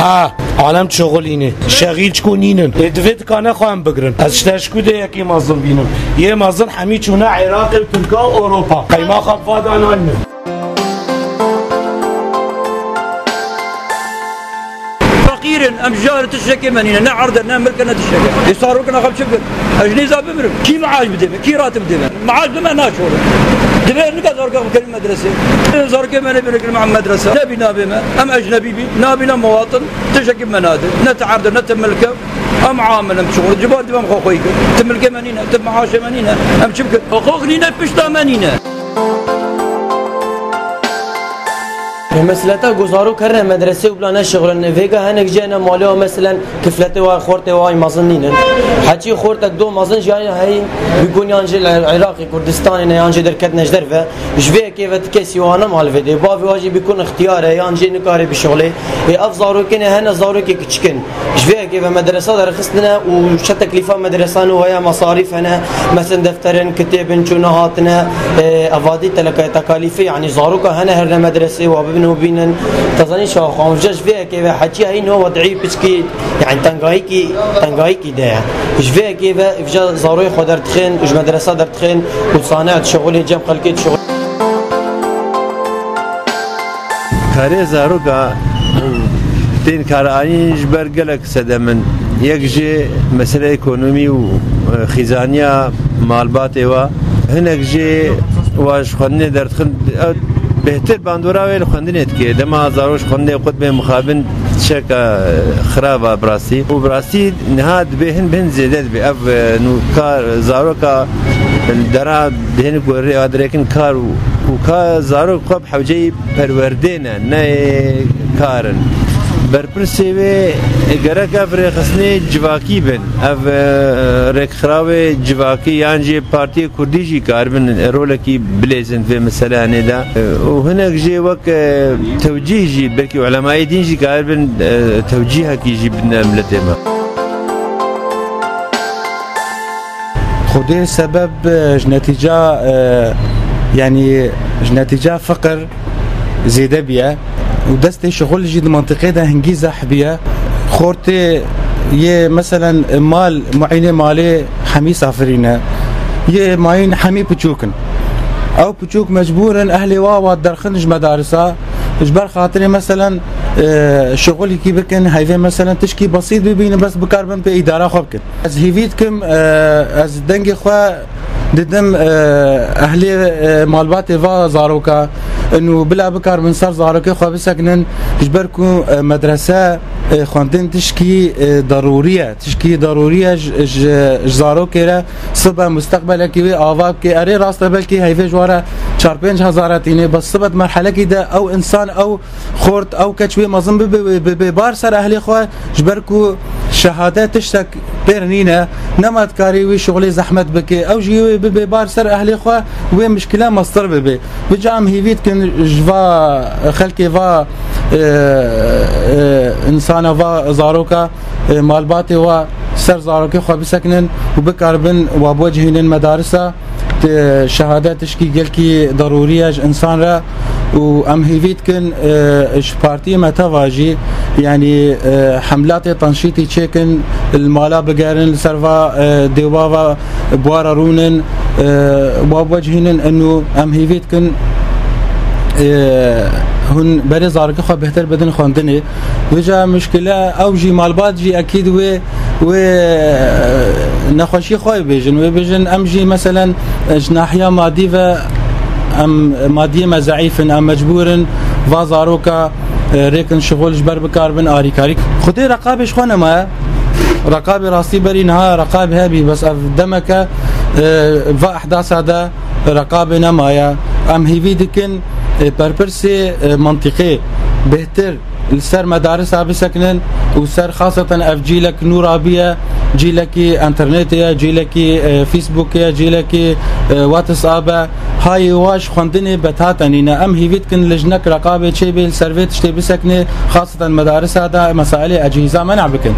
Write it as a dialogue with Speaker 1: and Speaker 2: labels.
Speaker 1: عالم شغلینه شغیل چکونینن ادوید کانه خواهم بگرن از شتشکو ده یکی مازن بینن یه مازن همی چونه عراق و ترکا و اروپا قیما خفاد آنانه
Speaker 2: فقيرن ام جار تشكي منينا نعرض نملكنا تشكي يصاروا كنا خب شكر اجني زاب بمرم كي معاش بدمه كي راتب بدمه معاش بما ناشور دبي نقدر زاركم كل مدرسه زاركم ما نبي مع المدرسه نبي ما ام اجنبي بي نابنا مواطن تشكي منادل نتعرض نتملكه ام عامل ام شغل جبار دم خويك تملكه منينا تم معاش منينا ام شبك حقوقني نبشتا منينا
Speaker 3: مثلا گزارو کردن مدرسه و بلانه شغل نویگه هنگ جانا مالی و مثلا کفلته و خورته و آی مازنینن حتی خورته دو مازن جایی هایی بگونی آنجا عراقی کردستانی نه آنجا در کت نجدر و جوی که وقت کسی وانا مال وده باوی واجی بکن اختیاره آنجا نکاری بشغله افزارو کنه هن زارو که کچکن جوی که و مدرسه در خستنا و چه تکلیفا مدرسان و هیا مصاريف هنا مثلا دفترن کتابن چونه هاتنا افادی تکالیفی یعنی زارو که هن هر مدرسه و انه بينن تظني شو خامجش فيها كيف حكي هاي انه وضعي بسكي يعني تنقايكي ده ايش فيها كيف افجا ضروري خدر تخين ايش مدرسه در تخين وصانع شغل جنب خلقيت شغل
Speaker 4: كاري زاروكا تين كاراني جبر قلق سدمن يكجي مسألة ايكونومي وخزانية مالباتي و هناك جي واش خلني در تخن بهتر باندورا ويل خندنت كي دما زاروش خندي قطب مخابن شركه خرابه براسي وبراسي نهاد بهن زيدت باف نو كار زاروكا درا بهن غوري ادركن كار وكا زارو قب حوجي پروردينا نه كارن برپرسی و گرک افر خسنه جواکی بن اف رکخراوه جواکی یعنی پارتی کردی جی کاربن رولکی بلیزن في مسألة هندا وهناك جي وك توجيه جي بركي علماء دين جي كاربن توجيهها كي جي بدنا ملتما
Speaker 1: خدي سبب نتيجة يعني نتيجة فقر زيادة بيا ودستي شغل جد منطقة ده هنجيزة حبية خورتي يه مثلا مال معينة مالي حمي سافرينه يه معين حمي بتشوكن او بتشوك مجبورا اهلي واوا درخنج مدارسها اجبر خاطري مثلا شغلي كي بكن هايفي مثلا تشكي بسيط ببين بس بكربن بإدارة خبكن از هيفيتكم از دنجي خوا ددم اهلي مالباتي فا زاروكا انه بلا بكار من صار زاروكا خو بسكنن اجبركم مدرسه خواندن تشكي ضروريه زاروكا صبا مستقبل كي اواب كي اري راس بلكي هيفي جواره 4-5 تيني بس صبت مرحله كده او انسان او خورت او كشوي مازن ببار سر اهلي خو اجبركم شهادات تشتك بيرنينا نمت كاري وي شغلي زحمت بكي او جي ببار سر اهلي خو وين مشكله مصدر ببي بجام هيفيت كن جوا خلكي فا انسان فا زاروكا مالباتي و سر زاروكي خو بسكنن وبكربن وبوجهين مدارسه شهادات تشكي قالكي ضروريه انسان را وام هيفيت كن اش بارتي متواجي يعني حملات تنشيطي تشيكن المالا بقارن سرفا ديوافا بوارا رونن وبوجهين انه ام هيفيت كن هن بري زارك خو بهتر بدن خوندني وجا مشكله او جي مالبات جي اكيد و نخوشي خوي بيجن ام جي مثلا ناحيه مادي و ام ماديه مزعيف ام مجبور فازاروكا ريكن شغل جبر بكاربن اريكاريك خدي رقابش خونا ما رقابي راسي بري نها رقاب هابي بس دمك فا احداث هذا رقابنا مايا ام هيفيدكن بربرسي منطقي بهتر السر مدارس بسكنن وسر خاصة اف جيلك نورابية جيلك انترنت يا جيلك فيسبوك يا جيلك واتساب هاي واش خندني بتاتنينا ام هيفيت كن لجنك رقابة شي بالسرفيت شتي بسكني خاصة مدارس هذا مسائل اجهزة منع بكن